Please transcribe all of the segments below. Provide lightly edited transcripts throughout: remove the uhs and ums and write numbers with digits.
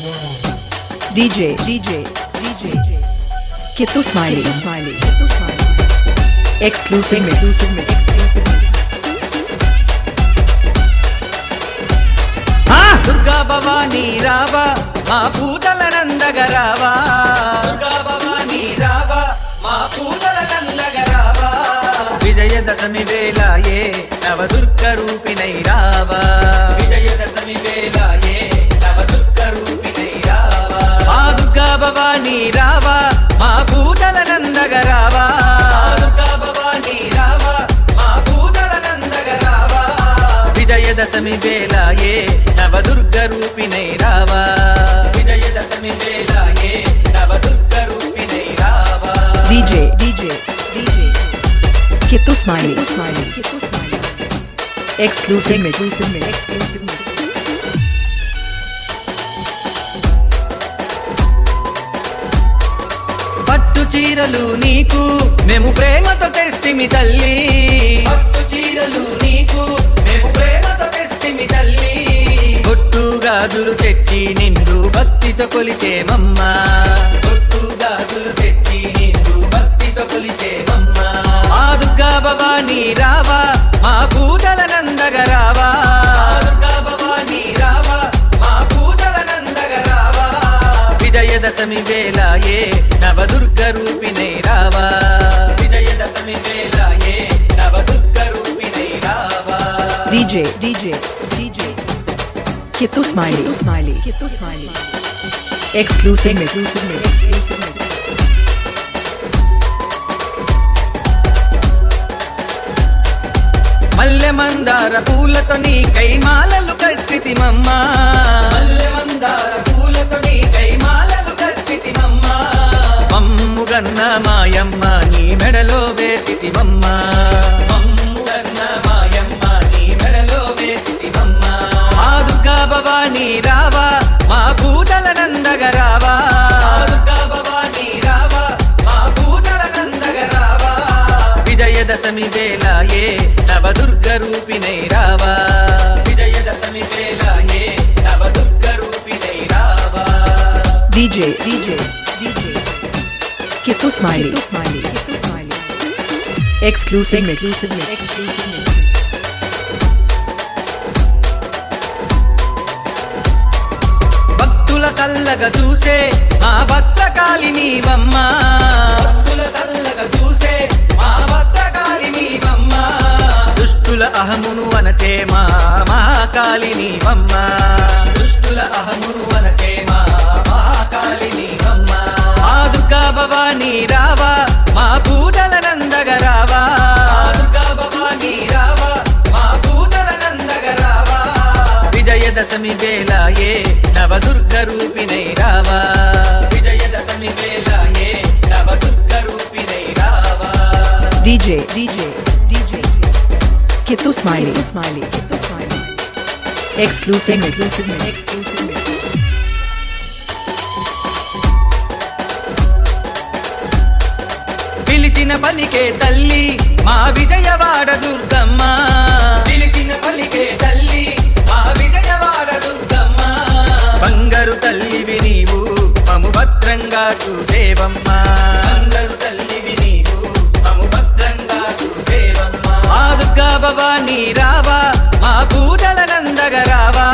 DJ Kittu Smiley exclusive mix. Durga Bhavani రావా మా పూజల నందగరావా దుర్గా భవానీ రావా మా పూజల నందగరావా విజయదశమి వేళయే నవదుర్గ రూపిణై రావా విజయదశమి వేళయే నవదుర్గ రూపిణై రావా మా దుర్గా భవానీ రావా మా పూజల నందగరావా దుర్గా భవానీ రావా మా పూజల నందగరావా విజయదశమి వేళయే నవదుర్గ రూపిణై రావా విజయదశమి వేళయే నవదుర్గ రూపిణై రావా DJ Kittu Smiley exclusive mix. పట్టు చీరలు నీకు మేము ప్రేమతో తెస్తిమి తల్లి పట్టు చీరలు నీకు మేము ప్రేమతో తెస్తిమి తల్లి బొట్టు గాజులు తెచ్చి నిండు భక్తితో కొలిచేమమ్మా బొట్టు గాజులు తెచ్చి నిండు భక్తితో కొలిచేమమ్మా మా దుర్గా భవానీ రావా మా పూజల నందగరావా దుర్గా భవానీ రావా మా పూజల నందగరావా విజయదశమి వేళయే నవదుర్గ రూపిణై రావా విజయదశమి వేళయే నవదుర్గ రూపిణై రావా DJ Kittu Smiley exclusive mix. మల్లె మందార పూలతో నీ కైమాలలు కట్టితిమమ్మా మల్లె మందార పూలతో నీ కైమాలలు కట్టితిమమ్మా మమ్ము గన్న మాయమ్మ నీ మెడలో వేసితిమమ్మా మమ్ము గన్న మాయమ్మ నీ మెడలో వేసితిమమ్మా మా దుర్గా భవానీ రావా మా పూజల నందగరావా దుర్గా భవానీ రావా మా పూజల నందగరావా విజయదశమి వేళయే నవదుర్గ రూపిణై రావా విజయదశమి వేళయే నవదుర్గ రూపిణై రావా DJ Kittu Smiley exclusive mix. భక్తుల చల్లగా చూసే మా భద్రకాళి నీవమ్మా భక్తుల చల్లగా చూసే మా భద్రకాళి నీవమ్మా దుష్టుల అహమును వనతే మా మహాకాళి నీవమ్మా దుష్టుల అహమును వనతే మా మహాకాళి నీవమ్మా మా దుర్గా భవానీ రావా మా పూజల నందగరావా దుర్గా భవానీ రావా మా పూజల నందగరావా విజయదశమి వేళయే నవదుర్గ రూపిణై రావా విజయదశమి వేళయే నవదుర్గ రూపిణై రావా DJ Kittu Smiley exclusive mix. పిలిచిన పలికే తల్లి మా విజయవాడ దుర్గమ్మ పిలిచిన పలికే తల్లి మా విజయవాడ దుర్గమ్మ బంగారు తల్లివి నీవు మము భద్రంగా చూసేవమ్మా బంగారు తల్లివి నీవు మము భద్రంగా చూసేవమ్మా మా దుర్గా భవానీ రావా మా పూజల నందగరావా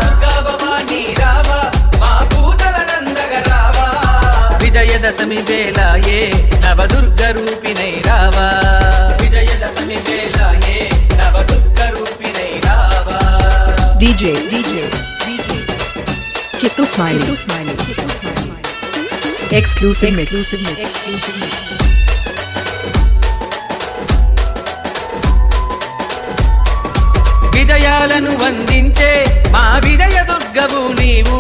దుర్గా భవానీ రావా మా పూజల నందగరావా విజయదశమి వేళయే నవదుర్గ రూపిణై రావా విజయదశమి వేళయే నవదుర్గ రూపిణై రావా DJ Kittu Smiley exclusive mix. విజయాలను వందించే మా విజయ దుర్గవు నీవు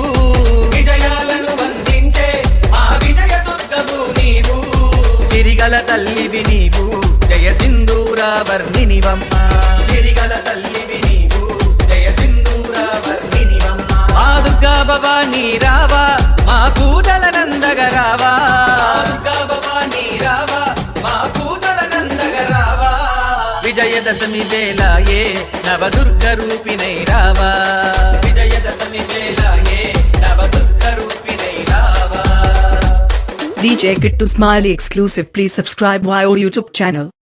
విజయాలను వందించే మా విజయ దుర్గవు నీవు సిరిగల తల్లివి నీవు జయ సింధూరా వర్ణినివమ్మా సిరిగల తల్లివి నీవు జయ సింధూరా వర్ణినివమ్మా మా దుర్గా భవానీ రావా మా పూజల నందగరావా దుర్గా భవానీ రావా మా పూజల నందగరావా విజయదశమి వేళయే నవదుర్గ రూపిణై రావా విజయదశమి వేళయే నవ దుర్గ రూపిణై రావా. DJ Kittu Smiley exclusive. Please subscribe our YouTube channel.